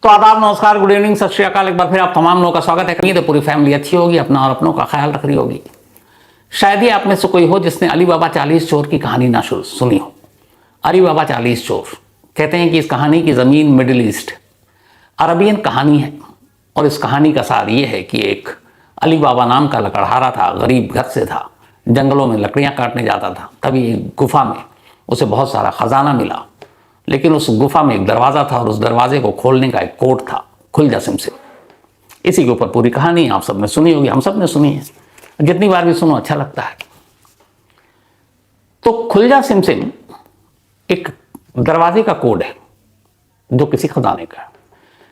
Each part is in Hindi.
तो आदाब, नमस्कार, गुड इवनिंग, सत श्री अकाल। एक बार फिर आप तमाम लोगों का स्वागत है। तो पूरी फैमिली अच्छी होगी, अपना और अपनों का ख्याल रख रही होगी। शायद ही आप में से कोई हो जिसने अली बाबा 40 चोर की कहानी ना सुनी हो। अली बाबा 40 चोर कहते हैं कि इस कहानी की ज़मीन मिडिल ईस्ट अरबियन कहानी है। और इस कहानी का सार ये है कि एक अली बाबा नाम का लकड़हारा था, गरीब घर से था, जंगलों में लकड़ियाँ काटने जाता था। तभी एक गुफा में उसे बहुत सारा खजाना मिला, लेकिन उस गुफा में एक दरवाज़ा था और उस दरवाजे को खोलने का एक कोड था, खुल जा सिमसिम। इसी के ऊपर पूरी कहानी आप सब ने सुनी होगी, हम सब ने सुनी है, जितनी बार भी सुनो अच्छा लगता है। तो खुल जा सिमसिम एक दरवाजे का कोड है जो किसी खजाने का है।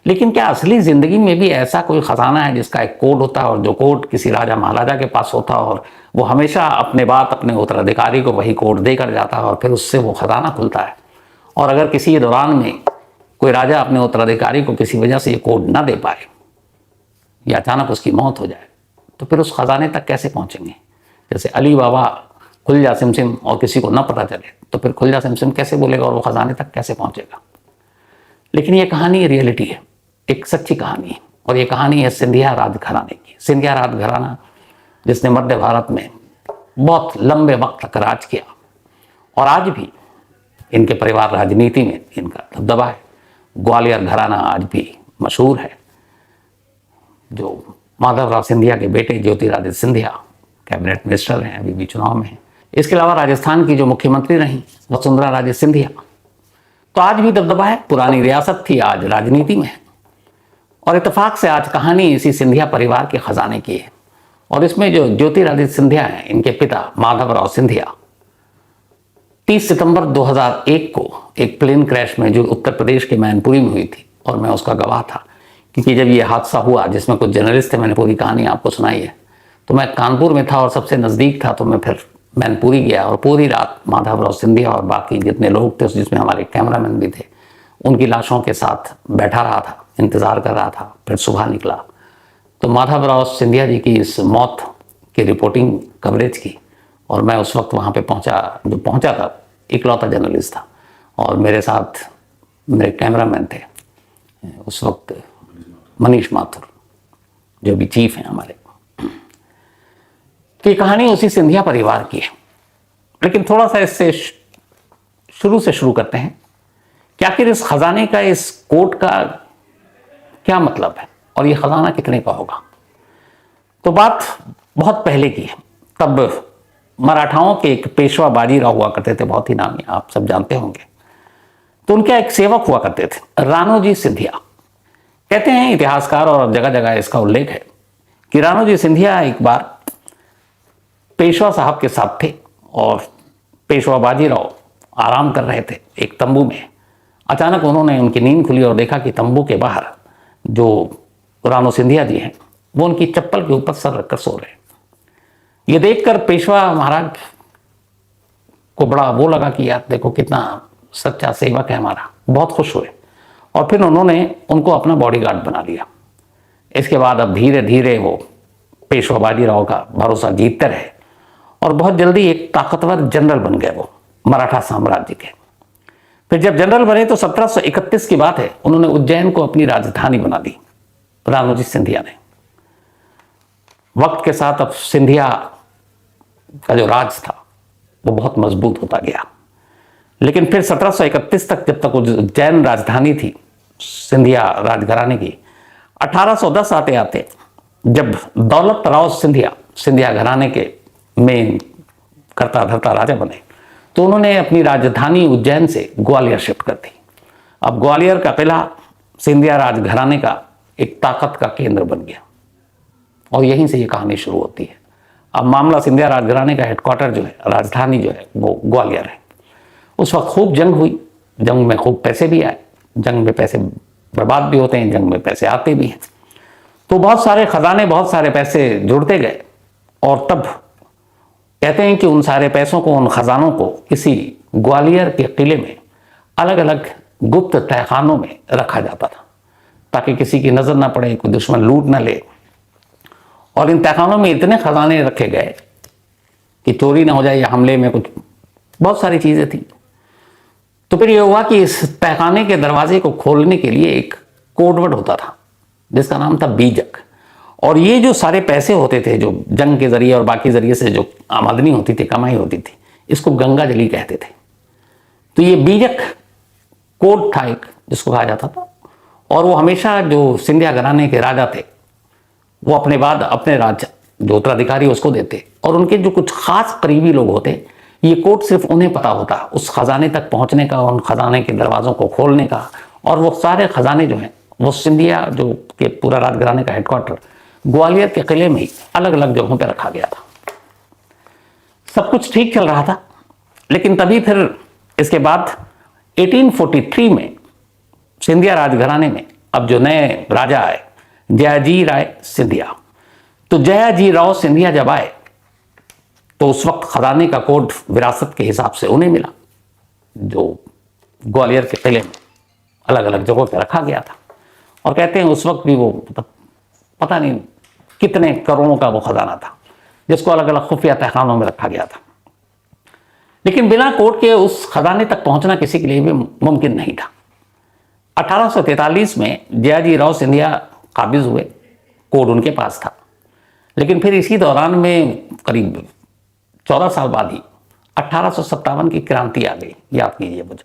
लेकिन क्या असली जिंदगी में भी ऐसा कोई खजाना है जिसका एक कोड होता है और जो कोड किसी राजा महाराजा के पास होता है और वो हमेशा अपने उत्तराधिकारी को वही कोड देकर जाता है और फिर उससे वो खजाना खुलता है। और अगर किसी दौरान में कोई राजा अपने उत्तराधिकारी को किसी वजह से ये कोड ना दे पाए या अचानक उसकी मौत हो जाए तो फिर उस खजाने तक कैसे पहुंचेंगे? जैसे अली बाबा खुल जा सिमसिम और किसी को ना पता चले तो फिर खुल जा सिमसिम कैसे बोलेगा और वो खजाने तक कैसे पहुंचेगा? लेकिन ये कहानी रियलिटी है, एक सच्ची कहानी है। और ये कहानी है सिंधिया राजघराने की। सिंधिया राजघराना जिसने मध्य भारत में बहुत लंबे वक्त तक राज किया और आज भी इनके परिवार राजनीति में इनका दबदबा है। ग्वालियर घराना आज भी मशहूर है, जो माधवराव सिंधिया के बेटे ज्योतिरादित्य सिंधिया कैबिनेट मिनिस्टर हैं, अभी भी चुनाव में हैं। इसके अलावा राजस्थान की जो मुख्यमंत्री रहीं वसुंधरा राजे सिंधिया, तो आज भी दबदबा है। पुरानी रियासत थी, आज राजनीति में है। और इत्तेफाक से आज कहानी इसी सिंधिया परिवार के खजाने की है। और इसमें जो ज्योतिरादित्य सिंधिया हैं, इनके पिता माधवराव सिंधिया 30 सितंबर 2001 को एक प्लेन क्रैश में जो उत्तर प्रदेश के मैनपुरी में हुई थी, और मैं उसका गवाह था, क्योंकि जब ये हादसा हुआ जिसमें कुछ जर्नलिस्ट थे, मैंने पूरी कहानी आपको सुनाई है, तो मैं कानपुर में था और सबसे नज़दीक था। तो मैं फिर मैनपुरी गया और पूरी रात माधवराव सिंधिया और बाकी जितने लोग थे, जिसमें हमारे कैमरामैन भी थे, उनकी लाशों के साथ बैठा रहा था, इंतज़ार कर रहा था। फिर सुबह निकला तो माधवराव सिंधिया जी की इस मौत की रिपोर्टिंग कवरेज की, और मैं उस वक्त वहाँ पे पहुँचा था, इकलौता जर्नलिस्ट था। और मेरे साथ मेरे कैमरामैन थे उस वक्त मनीष माथुर, जो भी चीफ हैं हमारे। तो ये कहानी उसी सिंधिया परिवार की है। लेकिन थोड़ा सा इससे शुरू से शुरू करते हैं कि आखिर इस खजाने का, इस कोट का क्या मतलब है और ये खजाना कितने का होगा। तो बात बहुत पहले की है। तब मराठाओं के एक पेशवा बाजीराव हुआ करते थे, बहुत ही नामी, आप सब जानते होंगे। तो उनके एक सेवक हुआ करते थे, राणोजी सिंधिया। कहते हैं इतिहासकार, और जगह जगह इसका उल्लेख है, कि राणोजी सिंधिया एक बार पेशवा साहब के साथ थे और पेशवा बाजीराव आराम कर रहे थे एक तंबू में। अचानक उन्होंने, उनकी नींद खुली और देखा कि तंबू के बाहर जो राणो सिंधिया जी हैं वो उनकी चप्पल के ऊपर सर रखकर सो रहे। ये देखकर पेशवा महाराज को बड़ा वो लगा कि यार देखो कितना सच्चा सेवक है हमारा, बहुत खुश हुए। और फिर उन्होंने उनको अपना बॉडीगार्ड बना लिया। इसके बाद अब धीरे धीरे वो पेशवा बाजीराव का भरोसा जीतते रहे और बहुत जल्दी एक ताकतवर जनरल बन गए वो मराठा साम्राज्य के। फिर जब जनरल बने तो 1731 की बात है, उन्होंने उज्जैन को अपनी राजधानी बना दी राणोजी सिंधिया ने। वक्त के साथ अब सिंधिया का जो राज था वो बहुत मजबूत होता गया। लेकिन फिर 1731 तक, जब तक उज्जैन राजधानी थी सिंधिया राजघराने की, 1810 आते आते जब दौलत राव सिंधिया घराने के मेन करता धरता राजा बने, तो उन्होंने अपनी राजधानी उज्जैन से ग्वालियर शिफ्ट कर दी। अब ग्वालियर का किला सिंधिया राजघराने का एक ताकत का केंद्र बन गया और यहीं से ये कहानी शुरू होती है। अब मामला सिंधिया राजघराने का हेडक्वार्टर जो है, राजधानी जो है, वो ग्वालियर है। उस वक्त खूब जंग हुई, जंग में खूब पैसे भी आए। जंग में पैसे बर्बाद भी होते हैं, जंग में पैसे आते भी हैं। तो बहुत सारे खजाने, बहुत सारे पैसे जुड़ते गए और तब कहते हैं कि उन सारे पैसों को, उन खजानों को किसी ग्वालियर के किले में अलग अलग गुप्त तहखानों में रखा जाता था, ताकि किसी की नजर ना पड़े, कोई दुश्मन लूट ना ले। और इन तहखानों में इतने खजाने रखे गए कि चोरी ना हो जाए या हमले में कुछ, बहुत सारी चीजें थी। तो फिर ये हुआ कि इस तहखाने के दरवाजे को खोलने के लिए एक कोडवर्ड होता था जिसका नाम था बीजक। और ये जो सारे पैसे होते थे जो जंग के जरिए और बाकी जरिए से जो आमदनी होती थी, कमाई होती थी, इसको गंगा जली कहते थे। तो ये बीजक कोड था एक जिसको कहा जाता था। और वो हमेशा जो सिंधिया घराने के राजा थे वो अपने बाद अपने राज्य जो उत्तराधिकारी उसको देते, और उनके जो कुछ खास करीबी लोग होते, ये कोड सिर्फ उन्हें पता होता उस खजाने तक पहुंचने का, उन खजाने के दरवाजों को खोलने का। और वो सारे खजाने जो हैं वो सिंधिया जो के पूरा राजघराने का हेडक्वार्टर ग्वालियर के किले में ही अलग अलग जगहों पर रखा गया था। सब कुछ ठीक चल रहा था, लेकिन तभी फिर इसके बाद 1843 में सिंधिया राजघराने में अब जो नए राजा आए, जयाजी राय सिंधिया। तो जयाजी राव सिंधिया जब आए तो उस वक्त खजाने का कोड विरासत के हिसाब से उन्हें मिला, जो ग्वालियर के किले में अलग अलग जगहों पर रखा गया था। और कहते हैं उस वक्त भी वो पता नहीं कितने करोड़ों का वो खजाना था जिसको अलग अलग खुफिया तहखानों में रखा गया था। लेकिन बिना कोड के उस खजाने तक पहुंचना किसी के लिए भी मुमकिन नहीं था। 1843 में जयाजी राव सिंधिया काबिज हुए, कोड उनके पास था। लेकिन फिर इसी दौरान में करीब 14 साल बाद ही 1857 की क्रांति आ गई, याद कीजिए मुझे।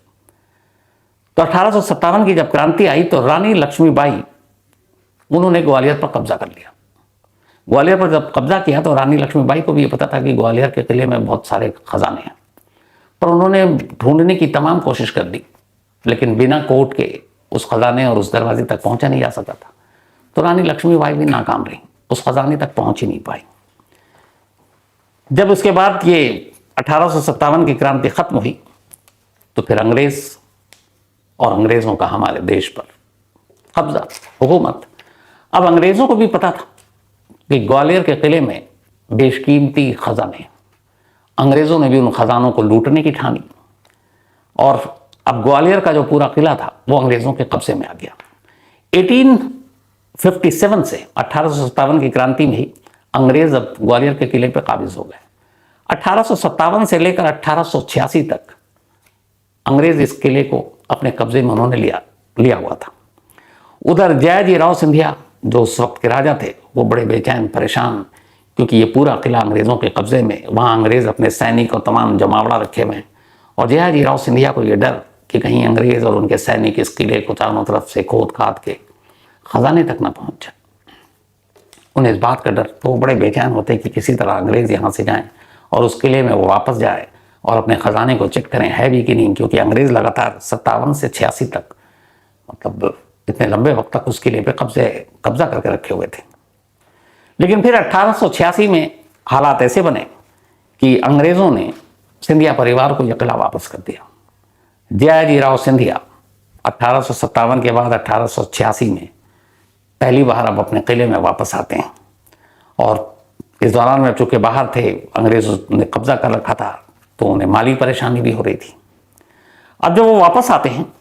तो 1857 की जब क्रांति आई तो रानी लक्ष्मीबाई उन्होंने ग्वालियर पर कब्जा कर लिया। ग्वालियर पर जब कब्जा किया तो रानी लक्ष्मीबाई को भी ये पता था कि ग्वालियर के किले में बहुत सारे खजाने हैं, पर उन्होंने ढूंढने की तमाम कोशिश कर दी, लेकिन बिना कोड के उस खजाने और उस दरवाजे तक पहुंचा नहीं जा सका था। तो रानी लक्ष्मीबाई भी नाकाम रही, उस खजाने तक पहुंच ही नहीं पाई। जब उसके बाद ये 1857 की क्रांति खत्म हुई तो फिर अंग्रेज और अंग्रेजों का हमारे देश पर कब्जा, हुकूमत। अब अंग्रेजों को भी पता था कि ग्वालियर के किले में बेशकीमती खजाने, अंग्रेजों ने भी उन खजानों को लूटने की ठानी, और अब ग्वालियर का जो पूरा किला था वो अंग्रेजों के कब्जे में आ गया। 1857 से 1857 की क्रांति में ही अंग्रेज अब ग्वालियर के किले पर काबिज हो गए। 1857 से लेकर 1886 तक अंग्रेज इस किले को अपने कब्जे में उन्होंने लिया हुआ था। उधर जयाजी राव सिंधिया जो उस वक्त के राजा थे वो बड़े बेचैन परेशान, क्योंकि ये पूरा किला अंग्रेजों के कब्जे में, वहाँ अंग्रेज अपने सैनिक और तमाम जमावड़ा रखे हुए हैं। और जयाजी राव सिंधिया को ये डर कि कहीं अंग्रेज और उनके सैनिक इस किले को चारों तरफ से खोद खाद के खजाने तक ना पहुँच जाए, उन्हें इस बात का डर। तो वो बड़े बेचैन होते कि किसी तरह अंग्रेज यहाँ से जाएं और उस किले में वो वापस जाए और अपने खजाने को चेक करें है भी कि नहीं, क्योंकि अंग्रेज लगातार 57 से 86 तक, मतलब इतने लंबे वक्त तक उस किले पे कब्जा करके रखे हुए थे। लेकिन फिर 1886 में हालात ऐसे बने कि अंग्रेजों ने सिंधिया परिवार को यह किला वापस कर दिया। जयाजी राव सिंधिया 1857 के बाद 1886 में पहली बार अब अपने किले में वापस आते हैं। और इस दौरान में चूंकि बाहर थे, अंग्रेजों ने कब्जा कर रखा था, तो उन्हें माली परेशानी भी हो रही थी। अब जब वो वापस आते हैं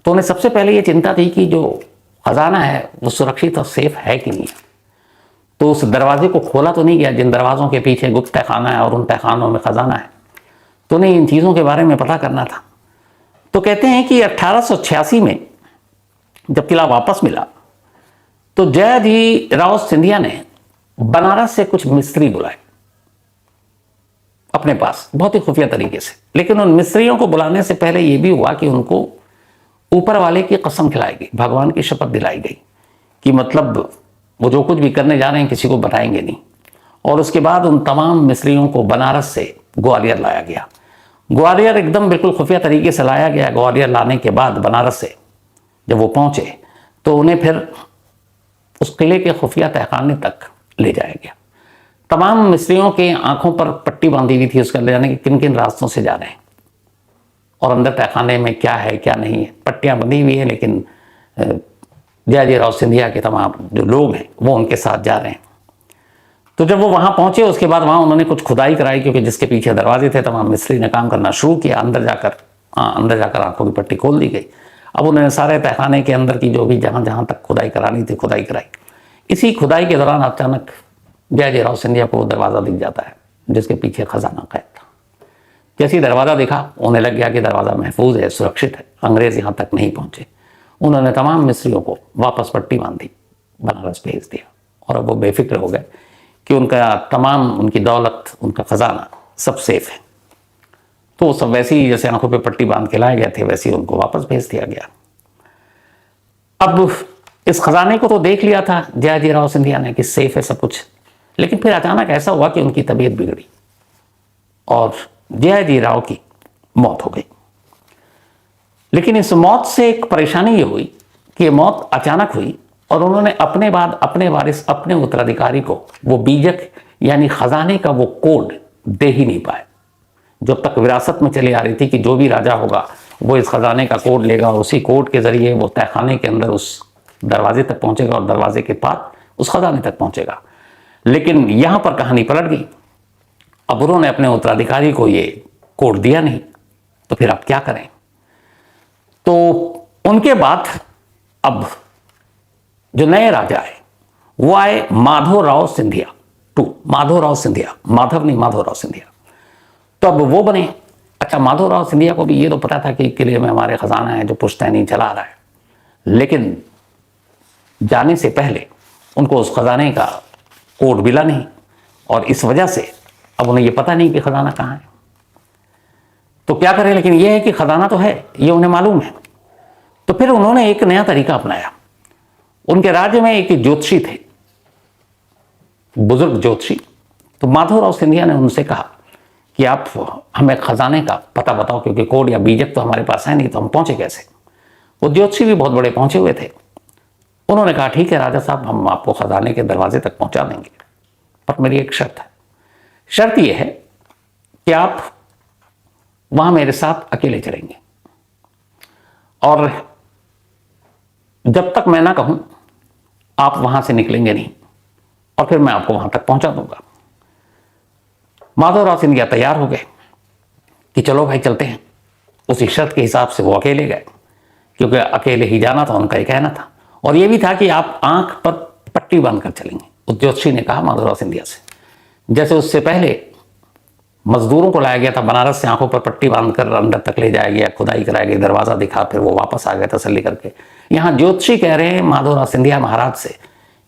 तो उन्हें सबसे पहले ये चिंता थी कि जो खजाना है वो सुरक्षित और सेफ है कि नहीं। तो उस दरवाजे को खोला तो नहीं गया जिन दरवाज़ों के पीछे गुप्त तहखाना है और उन तहखानों में खजाना है, तो उन्हें इन चीज़ों के बारे में पता करना था। तो कहते हैं कि 1886 में जब किला वापस मिला तो जयाजी राव सिंधिया ने बनारस से कुछ मिस्त्री बुलाए अपने पास, बहुत ही खुफिया तरीके से। लेकिन उन मिस्त्रियों को बुलाने से पहले यह भी हुआ कि उनको ऊपर वाले की कसम खिलाई गई, भगवान की शपथ दिलाई गई कि मतलब वो जो कुछ भी करने जा रहे हैं किसी को बताएंगे नहीं। और उसके बाद उन तमाम मिस्त्रियों को बनारस से ग्वालियर लाया गया। ग्वालियर एकदम बिल्कुल खुफिया तरीके से लाया गया। ग्वालियर लाने के बाद बनारस से जब वो पहुंचे तो उन्हें फिर उस किले के खुफिया तहखाने तक ले जाया गया। तमाम मिस्त्रियों के आंखों पर पट्टी बांधी हुई थी उसके ले जाने की, किन किन रास्तों से जा रहे हैं और अंदर तहखाने में क्या है क्या नहीं है, पट्टियां बंधी हुई है। लेकिन जयाजी राव सिंधिया के तमाम जो लोग हैं वो उनके साथ जा रहे हैं। तो जब वो वहाँ पहुँचे उसके बाद वहाँ उन्होंने कुछ खुदाई कराई, क्योंकि जिसके पीछे दरवाजे थे तमाम मिस्त्री ने काम करना शुरू किया। अंदर जाकर आंखों की पट्टी खोल दी गई। अब उन्होंने सारे तहखाने के अंदर की जो भी जहाँ तक खुदाई करानी थी खुदाई कराई। इसी खुदाई के दौरान अचानक जयाजी राव सिंधिया को दरवाज़ा दिख जाता है जिसके पीछे खजाना कैद था। जैसे ही दरवाज़ा देखा उन्हें लग गया कि दरवाज़ा महफूज है, सुरक्षित है, अंग्रेज़ यहाँ तक नहीं पहुँचे। उन्होंने तमाम मिस्रियों को वापस पट्टी बांधी, बनारस भेज दिया और अब वो बेफिक्र हो गए कि उनका तमाम, उनकी दौलत, उनका खजाना सब सेफ है। तो वो सब वैसे ही जैसे आंखों पे पट्टी बांध के लाए गए थे वैसे ही उनको वापस भेज दिया गया। अब इस खजाने को तो देख लिया था जयाजी राव सिंधिया ने कि सेफ है सब कुछ, लेकिन फिर अचानक ऐसा हुआ कि उनकी तबीयत बिगड़ी और जयाजी राव की मौत हो गई। लेकिन इस मौत से एक परेशानी ये हुई कि ये मौत अचानक हुई और उन्होंने अपने बाद अपने वारिस, अपने उत्तराधिकारी को वो बीजक यानी खजाने का वो कोड दे ही नहीं पाए। जब तक विरासत में चली आ रही थी कि जो भी राजा होगा वो इस खजाने का कोड लेगा और उसी कोड के जरिए वो तहखाने के अंदर उस दरवाजे तक पहुंचेगा और दरवाजे के पार उस खजाने तक पहुंचेगा। लेकिन यहां पर कहानी पलट गई। अब उन्होंने अपने उत्तराधिकारी को ये कोड दिया नहीं, तो फिर आप क्या करें। तो उनके बाद अब जो नए राजा आए वो आए माधवराव सिंधिया टू, माधवराव सिंधिया, माधव नहीं माधवराव सिंधिया। तो अब वो बने। अच्छा, माधवराव सिंधिया को भी ये तो पता था कि किले में हमारे खजाना है जो पुश्तैनी चला रहा है, लेकिन जाने से पहले उनको उस खजाने का कोड मिला नहीं और इस वजह से अब उन्हें ये पता नहीं कि खजाना कहाँ है। तो क्या करें, लेकिन यह है कि खजाना तो है, ये उन्हें मालूम है। तो फिर उन्होंने एक नया तरीका अपनाया। उनके राज्य में एक ज्योतिषी थे, बुजुर्ग ज्योतिषी। तो माधवराव सिंधिया ने उनसे कहा कि आप हमें खजाने का पता बताओ, क्योंकि कोड या बीजक तो हमारे पास है नहीं, तो हम पहुंचे कैसे। वो ज्योतिषी भी बहुत बड़े पहुंचे हुए थे। उन्होंने कहा ठीक है राजा साहब, हम आपको खजाने के दरवाजे तक पहुंचा देंगे, पर मेरी एक शर्त है। शर्त यह है कि आप वहां मेरे साथ अकेले चलेंगे और जब तक मैं ना कहूं आप वहां से निकलेंगे नहीं, और फिर मैं आपको वहां तक पहुंचा दूंगा। माधवराव सिंधिया तैयार हो गए कि चलो भाई चलते हैं। उसी शर्त के हिसाब से वो अकेले गए, क्योंकि अकेले ही जाना था, उनका ही कहना था। और ये भी था कि आप आंख पर पट्टी बांधकर चलेंगे। उस ज्योतिषी ने कहा माधवराव सिंधिया से, जैसे उससे पहले मजदूरों को लाया गया था बनारस से, आंखों पर पट्टी बांधकर अंदर तक ले जाया गया, खुदाई कराई गई, दरवाजा दिखा, फिर वो वापस आ गए तसल्ली करके। यहाँ ज्योतिषी कह रहे हैं माधवराव सिंधिया महाराज से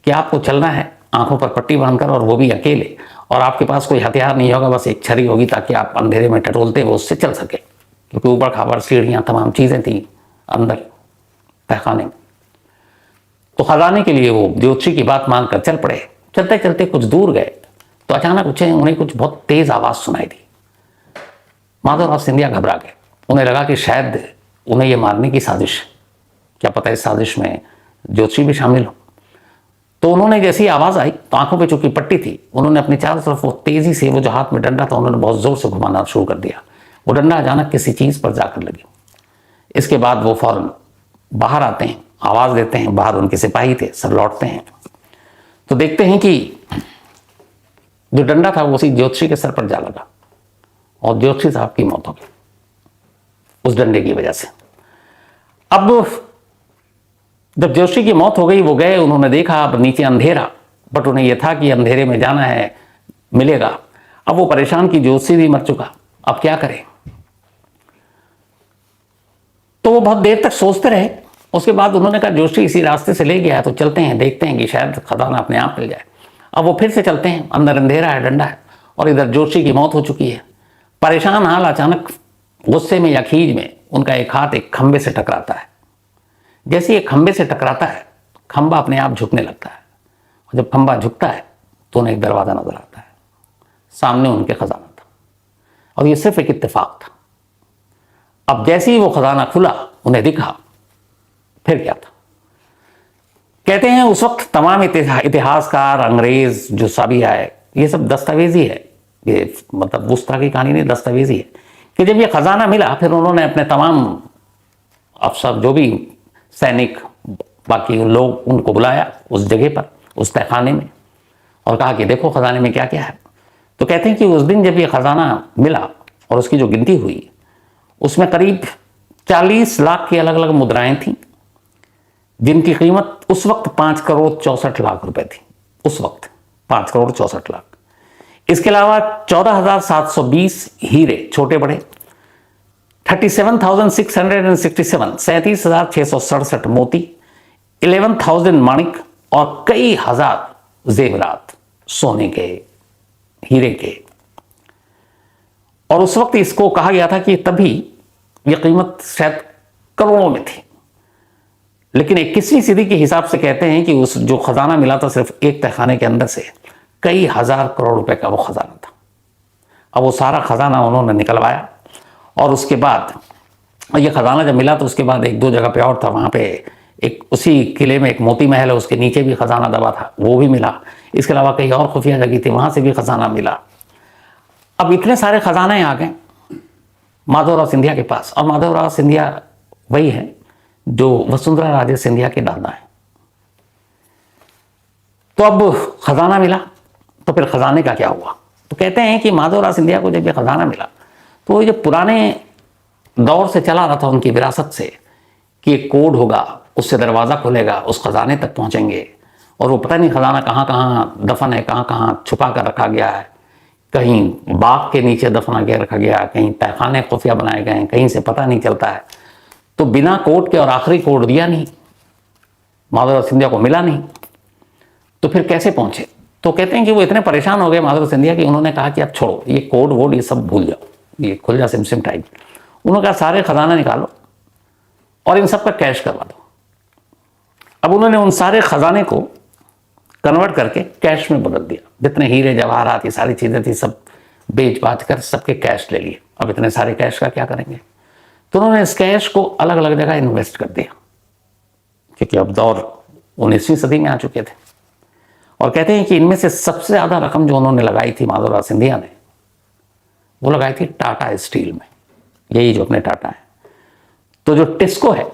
कि आपको चलना है आंखों पर पट्टी बांधकर, और वो भी अकेले, और आपके पास कोई हथियार नहीं होगा, बस एक छड़ी होगी ताकि आप अंधेरे में टटोलते हुए उससे चल सके, क्योंकि ऊबड़ खाबड़ सीढ़ियाँ तमाम चीज़ें थी अंदर तहखाने में। तो खजाने के लिए वो ज्योतिषी की बात मानकर चल पड़े। चलते चलते कुछ दूर गए तो अचानक उन्हें कुछ बहुत तेज आवाज़ सुनाई दी। माधवराव सिंधिया घबरा गए। उन्हें लगा कि शायद उन्हें ये मारने की साजिश, क्या पता इस साजिश में ज्योतिषी भी शामिल हो। तो उन्होंने जैसी आवाज़ आई तो आंखों पे चूंकि पट्टी थी, उन्होंने अपनी चारों तरफ वो तेज़ी से, वो जो हाथ में डंडा था उन्होंने बहुत ज़ोर से घुमाना शुरू कर दिया। वो डंडा अचानक किसी चीज़ पर जाकर लगी। इसके बाद वो फौरन बाहर आते हैं, आवाज़ देते हैं। बाहर उनके सिपाही थे, सब लौटते हैं तो देखते हैं कि जो डंडा था वो उसी ज्योतिषी के सर पर जा लगा और ज्योतिषी साहब की मौत हो गई उस डंडे की वजह से। अब जब ज्योतिषी की मौत हो गई, वो गए, उन्होंने देखा अब नीचे अंधेरा, बट उन्हें यह था कि अंधेरे में जाना है, मिलेगा। अब वो परेशान कि ज्योतिषी भी मर चुका, अब क्या करें। तो वो बहुत देर तक सोचते रहे। उसके बाद उन्होंने कहा ज्योतिषी इसी रास्ते से ले गया है तो चलते हैं, देखते हैं कि शायद खजाना अपने आप मिल जाए। अब वो फिर से चलते हैं, अंदर अंधेरा है, डंडा है, और इधर ज्योतिषी की मौत हो चुकी है। परेशान हाल, अचानक गुस्से में या खीज में उनका एक हाथ एक खंबे से टकराता है। जैसे ये खंबे से टकराता है, खंबा अपने आप झुकने लगता है, और जब खंबा झुकता है तो उन्हें एक दरवाजा नजर आता है। सामने उनके खजाना था, और ये सिर्फ एक इत्तेफाक था। अब जैसे ही वो खजाना खुला, उन्हें दिखा, फिर क्या था। कहते हैं उस वक्त तमाम इतिहासकार, अंग्रेज जो सभी आए, ये सब दस्तावेजी है, ये मतलब उस तरह की कहानी नहीं, दस्तावेजी है कि जब ये खजाना मिला फिर उन्होंने अपने तमाम अफसर, जो भी सैनिक, बाकी लोग, उनको बुलाया उस जगह पर, उस तहखाने में, और कहा कि देखो खजाने में क्या क्या है। तो कहते हैं कि उस दिन जब ये खजाना मिला और उसकी जो गिनती हुई, उसमें करीब 40 लाख की अलग अलग मुद्राएं थीं, जिनकी कीमत उस वक्त 5,64,00,000 रुपए थी। उस वक्त 5,64,00,000। इसके अलावा 14,720 हीरे, छोटे बड़े, 37,667 37,667 मोती, 11,000 माणिक और कई हजार जेवरात सोने के, हीरे के। और उस वक्त इसको कहा गया था कि तभी यह कीमत शायद करोड़ों में थी, लेकिन 21वीं सदी के हिसाब से कहते हैं कि उस जो खजाना मिला था सिर्फ एक तहखाने के अंदर से कई हजार करोड़ रुपए का वो खजाना था। अब वो सारा खजाना उन्होंने निकलवाया और उसके बाद ये खजाना जब मिला तो उसके बाद एक दो जगह पे और था, वहाँ पे एक उसी किले में एक मोती महल है, उसके नीचे भी खजाना दबा था, वो भी मिला। इसके अलावा कई और खुफिया जगह थी, वहाँ से भी खजाना मिला। अब इतने सारे खजाने आ गए माधवराव सिंधिया के पास, और माधवराव सिंधिया वही है जो वसुंधरा राजे सिंधिया के दादा हैं। तो अब खजाना मिला, तो फिर खजाने का क्या हुआ? तो कहते हैं कि माधवराव सिंधिया को जब ये खजाना मिला तो वो जो पुराने दौर से चला रहा था उनकी विरासत से कि एक कोड होगा, उससे दरवाज़ा खुलेगा, उस खजाने तक पहुंचेंगे, और वो पता नहीं खजाना कहाँ कहाँ दफन है, कहाँ कहाँ छुपा कर रखा गया है, कहीं बाग के नीचे दफना के रखा गया, कहीं तहखाने खुफिया बनाए गए हैं, कहीं से पता नहीं चलता है। तो बिना कोड के, और आखिरी कोड दिया नहीं, माधवराव सिंधिया को मिला नहीं, तो फिर कैसे पहुंचे? तो कहते हैं कि वो इतने परेशान हो गए माधवराव सिंधिया कि उन्होंने कहा कि अब छोड़ो, ये कोड वोड ये सब भूल जाओ, ये खुल जा सिम टाइप। उन्होंने कहा सारे खजाना निकालो और इन सब का कैश करवा दो। अब उन्होंने उन सारे खजाने को कन्वर्ट करके कैश में बदल दिया। जितने हीरे जवाहरात ये सारी चीज़ें थी सब बेच बाच कर सबके कैश ले लिए। अब इतने सारे कैश का क्या करेंगे? तो उन्होंने इस कैश को अलग अलग जगह इन्वेस्ट कर दिया, क्योंकि अब दौर 19वीं सदी में आ चुके थे। और कहते हैं कि इनमें से सबसे ज़्यादा रकम जो उन्होंने लगाई थी माधवराव सिंधिया ने, वो लगाई थी टाटा स्टील में, यही जो अपने टाटा है। तो जो टिस्को है,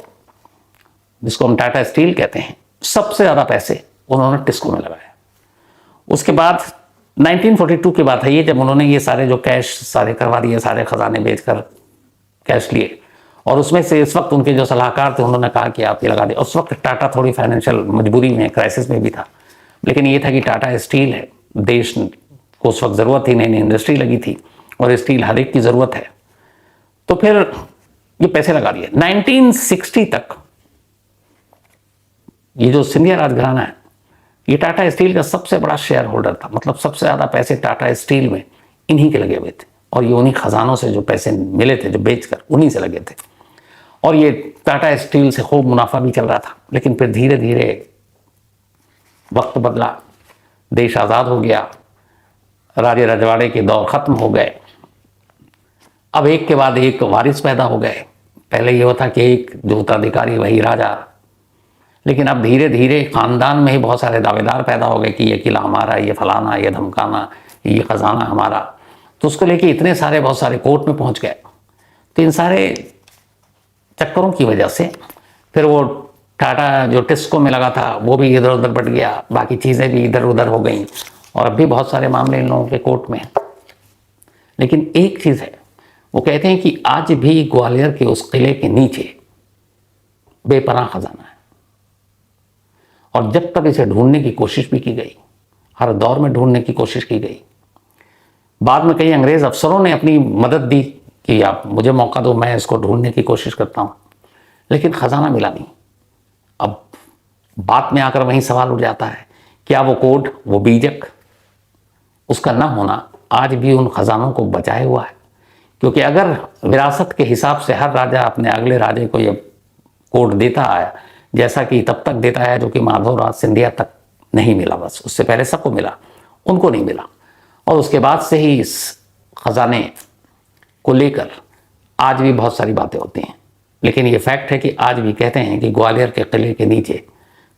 जिसको हम टाटा स्टील कहते हैं, सबसे ज़्यादा पैसे उन्होंने टिस्को में लगाया। उसके बाद 1942 की बात है ये, जब उन्होंने ये सारे जो कैश सारे करवा दिए, सारे खजाने बेचकर कैश लिए, और उसमें से इस वक्त उनके जो सलाहकार थे उन्होंने कहा कि आप ये लगा दें। उस वक्त टाटा थोड़ी फाइनेंशियल मजबूरी में, क्राइसिस में भी था, लेकिन ये था कि टाटा स्टील है, देश को उस वक्त ज़रूरत थी, नई नई इंडस्ट्री लगी थी और स्टील हर एक की ज़रूरत है। तो फिर ये पैसे लगा दिए। 1960 तक ये जो सिंधिया राजघराना है, ये टाटा स्टील का सबसे बड़ा शेयर होल्डर था। मतलब सबसे ज़्यादा पैसे टाटा स्टील में इन्हीं के लगे हुए थे, और ये उन्हीं खजानों से जो पैसे मिले थे, जो बेचकर, उन्हीं से लगे थे। और ये टाटा स्टील से खूब मुनाफा भी चल रहा था। लेकिन फिर धीरे धीरे वक्त बदला, देश आज़ाद हो गया, राजे रजवाड़े के दौर ख़त्म हो गए। अब एक के बाद एक वारिस पैदा हो गए। पहले ये होता कि एक जो उत्तराधिकारी वही राजा, लेकिन अब धीरे धीरे ख़ानदान में ही बहुत सारे दावेदार पैदा हो गए कि ये किला हमारा, ये फलाना, ये धमकाना, ये ख़जाना हमारा। तो उसको लेके इतने सारे बहुत सारे कोर्ट में पहुंच गए। तो इन सारे चक्करों की वजह से फिर वो टाटा जो टिस्को में लगा था वो भी इधर उधर बढ़ गया, बाकी चीज़ें भी इधर उधर हो गई, और अब भी बहुत सारे मामले इन लोगों के कोर्ट में हैं। लेकिन एक चीज़ है, वो कहते हैं कि आज भी ग्वालियर के उस किले के नीचे बेपनाह खजाना है, और जब तक इसे ढूंढने की कोशिश भी की गई, हर दौर में ढूंढने की कोशिश की गई। बाद में कई अंग्रेज़ अफसरों ने अपनी मदद दी कि आप मुझे मौका दो, मैं इसको ढूंढने की कोशिश करता हूँ, लेकिन ख़जाना मिला नहीं। अब बात में आकर वहीं सवाल उठ जाता है, क्या वो कोड, वो बीजक, उसका ना होना आज भी उन खजानों को बचाए हुआ है? क्योंकि अगर विरासत के हिसाब से हर राजा अपने अगले राजे को ये कोड देता आया, जैसा कि तब तक देता है, जो कि माधवराव सिंधिया तक नहीं मिला, बस उससे पहले सबको मिला, उनको नहीं मिला। और उसके बाद से ही इस खजाने को लेकर आज भी बहुत सारी बातें होती हैं। लेकिन ये फैक्ट है कि आज भी कहते हैं कि ग्वालियर के किले के नीचे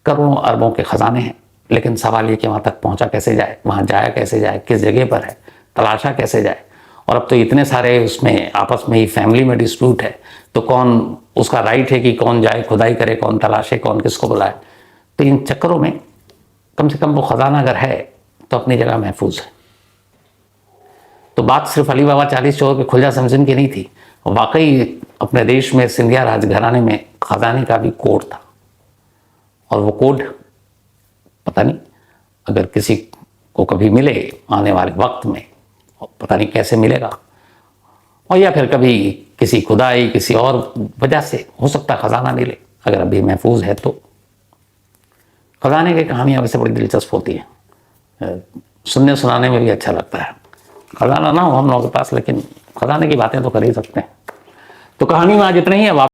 करोड़ों अरबों के खजाने हैं, लेकिन सवाल ये कि वहाँ तक पहुँचा कैसे जाए, वहाँ जाया कैसे जाए, किस जगह पर है, तलाशा कैसे जाए। और अब तो इतने सारे उसमें आपस में ही फैमिली में डिस्प्यूट है, तो कौन, उसका राइट है कि कौन जाए खुदाई करे, कौन तलाशे, कौन किसको बुलाए। तो इन चक्करों में कम से कम वो खजाना अगर है तो अपनी जगह महफूज है। तो बात सिर्फ अली बाबा 40 चौर के खुलजा समझन की नहीं थी, वाकई अपने देश में सिंधिया राजघराने में खजाने का भी कोड था। और वो कोड पता नहीं अगर किसी को कभी मिले आने वाले वक्त में, पता नहीं कैसे मिलेगा, और या फिर कभी किसी खुदाई किसी और वजह से हो सकता है खजाना मिले, अगर अभी महफूज है तो। खजाने की कहानियाँ वैसे बड़ी दिलचस्प होती है, सुनने सुनाने में भी अच्छा लगता है। खजाना ना हो हम लोगों के पास, लेकिन खजाने की बातें तो कर ही सकते हैं। तो कहानी में आज इतना ही है।